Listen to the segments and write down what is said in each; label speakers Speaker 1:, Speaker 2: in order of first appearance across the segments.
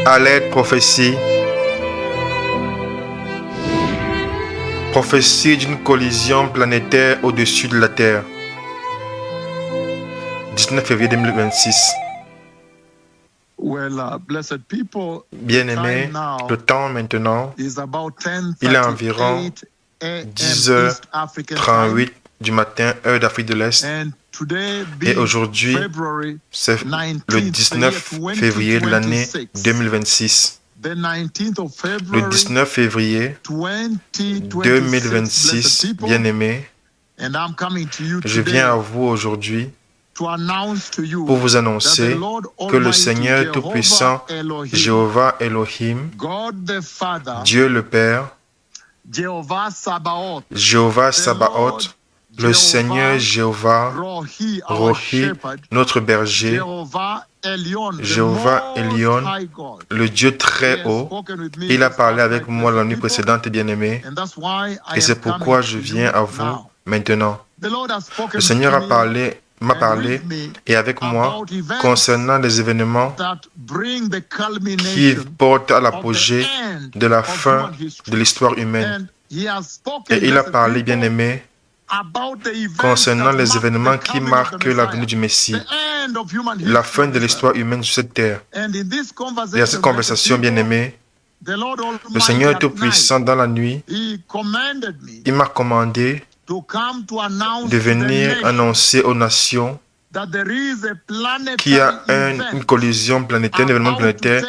Speaker 1: Alerte prophétie. Prophétie d'une collision planétaire au-dessus de la Terre. 19 février 2026. Bien-aimés, le temps maintenant, il est environ 10h38 du matin, heure d'Afrique de l'Est. Et aujourd'hui, c'est le 19 février de l'année 2026. Le 19 février 2026, bien-aimés, je viens à vous aujourd'hui pour vous annoncer que le Seigneur Tout-Puissant, Jéhovah Elohim, Dieu le Père, Jéhovah Sabaoth, le Seigneur Jéhovah, Rohi, notre berger, Jéhovah Elion, le Dieu très haut, il a parlé avec moi la nuit précédente, bien-aimé, et c'est pourquoi je viens à vous maintenant. Le Seigneur m'a parlé et avec moi concernant les événements qui portent à l'apogée de la fin de l'histoire humaine. Et il a parlé, bien-aimé, concernant les événements qui marquent la venue du Messie, la fin de l'histoire humaine sur cette terre. Et à cette conversation, bien-aimé, le Seigneur Tout-Puissant, dans la nuit, il m'a commandé de venir annoncer aux nations qu'il y a une collision planétaire, un événement planétaire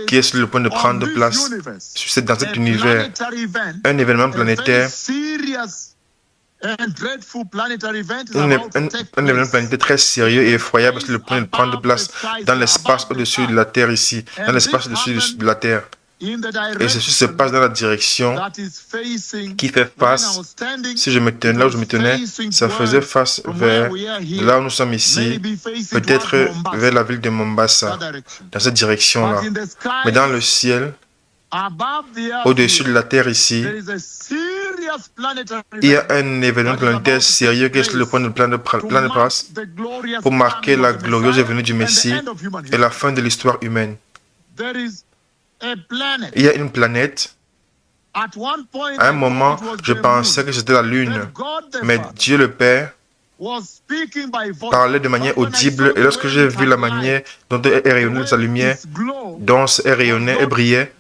Speaker 1: qui est sur le point de prendre place dans cet univers. Un événement planétaire, un événement planétaire très sérieux et effroyable sur le point de prendre place dans l'espace au-dessus de la Terre ici, dans l'espace au-dessus de la Terre. Et ceci se passe dans la direction qui fait face, si je me tenais là où je me tenais, ça faisait face vers là où nous sommes ici, peut-être vers la ville de Mombasa, dans cette direction-là. Mais dans le ciel, au-dessus de la terre ici, il y a un événement planétaire sérieux qui est sur le point de prendre place pour marquer la glorieuse venue du Messie et la fin de l'histoire humaine. Il y a une planète. À un moment, je pensais que c'était la Lune, mais Dieu le Père parlait de manière audible, et lorsque j'ai vu la manière dont elle rayonnait sa lumière, dont elle rayonnait et brillait,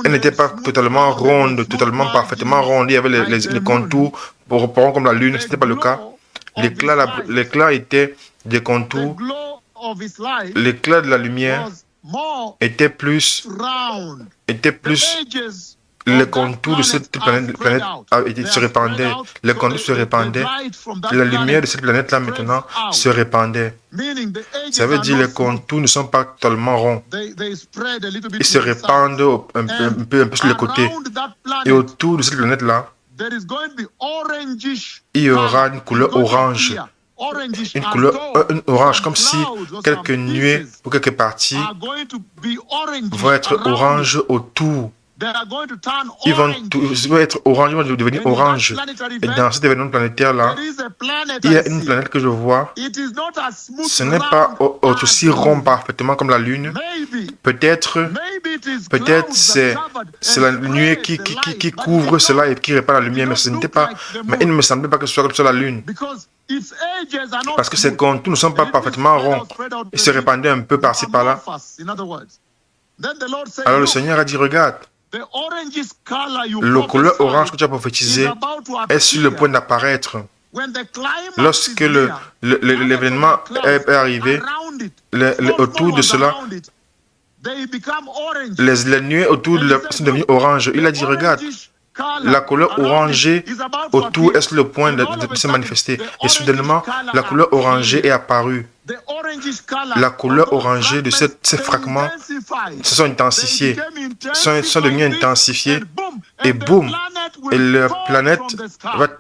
Speaker 1: elle n'était pas totalement ronde, totalement parfaitement ronde. Il y avait les contours ronds comme la Lune, ce n'était pas le cas. L'éclat était des contours. L'éclat de la lumière était plus les contours de cette planète se répandaient. Les contours se répandaient. La lumière de cette planète-là maintenant se répandait. Ça veut dire que les contours ne sont pas totalement ronds. Ils se répandent un peu sur les côtés. Et autour de cette planète-là, il y aura une couleur orange. Une couleur orange, comme si quelques nuées ou quelques parties vont être orange autour. Ils vont être orange, ils vont devenir orange. Et dans cet événement planétaire-là, il y a une planète que je vois. Ce n'est pas aussi rond parfaitement comme la Lune. Peut-être c'est la nuée qui couvre cela et qui répand la lumière, mais ce n'était pas. Mais il ne me semblait pas que ce soit comme ça la Lune. Parce que ces contours ne sont pas parfaitement ronds. Ils se répandaient un peu par-ci par-là. Alors le Seigneur a dit, regarde, le couleur orange que tu as prophétisé est sur le point d'apparaître. Lorsque l'événement est arrivé, autour de cela, les nuées autour sont devenues oranges. Il a dit, regarde, la couleur orangée autour est sur le point de se manifester. Et soudainement, la couleur orangée est apparue. La couleur orangée de ces fragments se sont intensifiés, sont devenus intensifiés. Et boum, et leur planète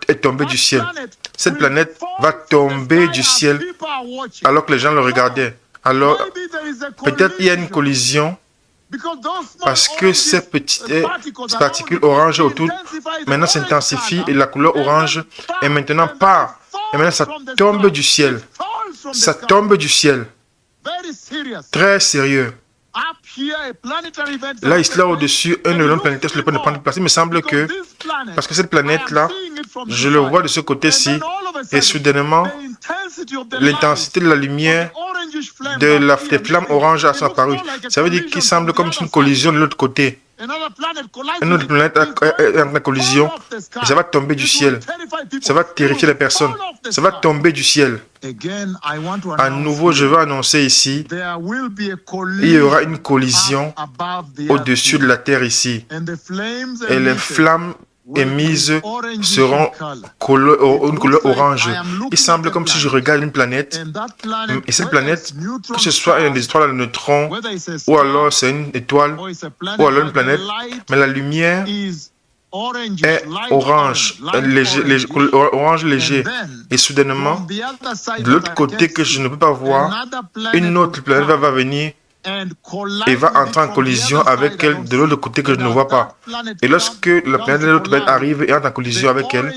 Speaker 1: est tombée du ciel. Cette planète va tomber du ciel alors que les gens le regardaient. Alors, peut-être il y a une collision. Parce que ces petites particules oranges autour maintenant s'intensifient et la couleur orange est maintenant part. Et maintenant ça tombe du ciel. Ça tombe du ciel. Très sérieux. Là, ici, là au-dessus, un événement planétaire sur le point de prendre place. Il me semble que, parce que cette planète-là, je le vois de ce côté-ci, et soudainement, l'intensité de la lumière des flammes oranges a apparu. Ça veut dire qu'il semble comme une collision de l'autre côté. Une autre planète est en collision et ça va tomber du ciel. Ça va terrifier les personnes. Ça va tomber du ciel. À nouveau, je veux annoncer ici, il y aura une collision au-dessus de la terre ici. Et les flammes émises seront une couleur orange. Il semble comme si je regarde une planète, et cette planète, que ce soit une étoile à neutrons, ou alors c'est une étoile, ou alors une planète, mais la lumière est orange, orange léger. Et soudainement, de l'autre côté que je ne peux pas voir, une autre planète va venir et va entrer en collision avec elle de l'autre côté que je ne vois pas. Et lorsque la planète de l'autre planète arrive et entre en collision avec elle,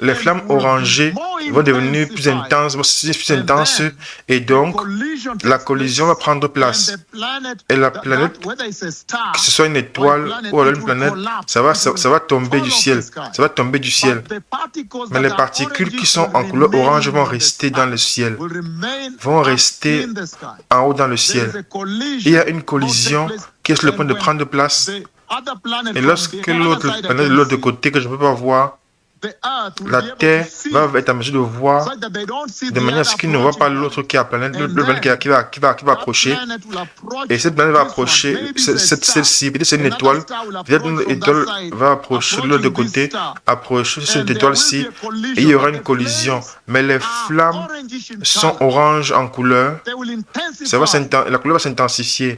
Speaker 1: les flammes orangées vont devenir plus intenses, et donc la collision va prendre place. Et la planète, que ce soit une étoile ou alors une planète, ça va tomber du ciel. Ça va tomber du ciel. Mais les particules qui sont en couleur orange vont rester dans le ciel, vont rester en haut dans le ciel. Il y a une collision qui est sur le point de prendre place. Et lorsque l'autre planète de l'autre côté que je ne peux pas voir, la Terre va être en mesure de voir de manière à ce qu'il ne voit pas l'autre qui est la planète, qui va approcher. Et cette planète va approcher, celle-ci, peut-être c'est une étoile, peut-être une étoile va approcher de l'autre côté, approcher cette étoile-ci, et il y aura une collision. Mais les flammes sont oranges en couleur, la couleur va s'intensifier.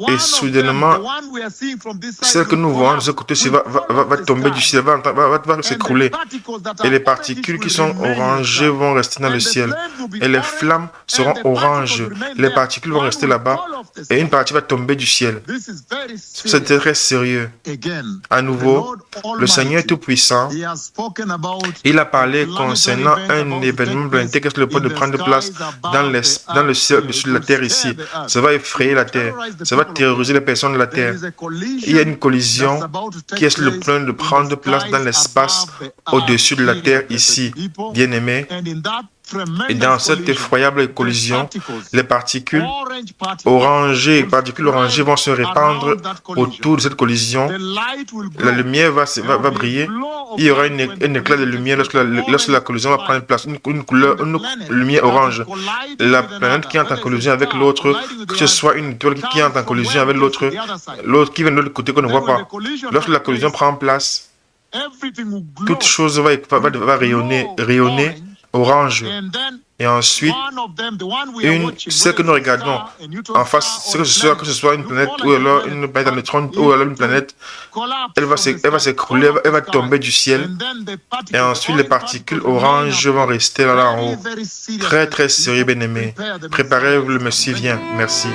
Speaker 1: Et soudainement, celle que nous voyons de ce côté-ci va tomber du ciel, va s'écrouler. Et les particules qui sont orangées vont rester dans le ciel. Et les flammes seront oranges. Les particules vont rester là-bas. Et une partie va tomber du ciel. C'est très sérieux. À nouveau, le Seigneur Tout-Puissant, il a parlé concernant un événement planétaire qui est sur le point de prendre place dans le ciel au-dessus de la terre ici. Ça va effrayer la terre. Ça va terroriser les personnes de la terre. Il y a une collision qui est sur le point de prendre place dans l'espace au-dessus de la terre ici, bien-aimés. Et dans cette effroyable collision, les particules orangées vont se répandre autour de cette collision. La lumière va briller. Il y aura un éclat de lumière lorsque la collision va prendre place. Une lumière orange. La planète qui entre en collision avec l'autre, que ce soit une étoile qui entre en collision avec l'autre qui vient de l'autre côté qu'on ne voit pas. Lorsque la collision prend place, toute chose va rayonner orange. Et ensuite, celle que nous regardons en face, que ce soit une planète ou alors une planète à neutrons ou alors une planète, elle va s'écrouler, elle va tomber du ciel. Et ensuite, les particules oranges vont rester là en haut. Très, très sérieux, bien-aimés. Préparez-vous, le Messie vient. Merci.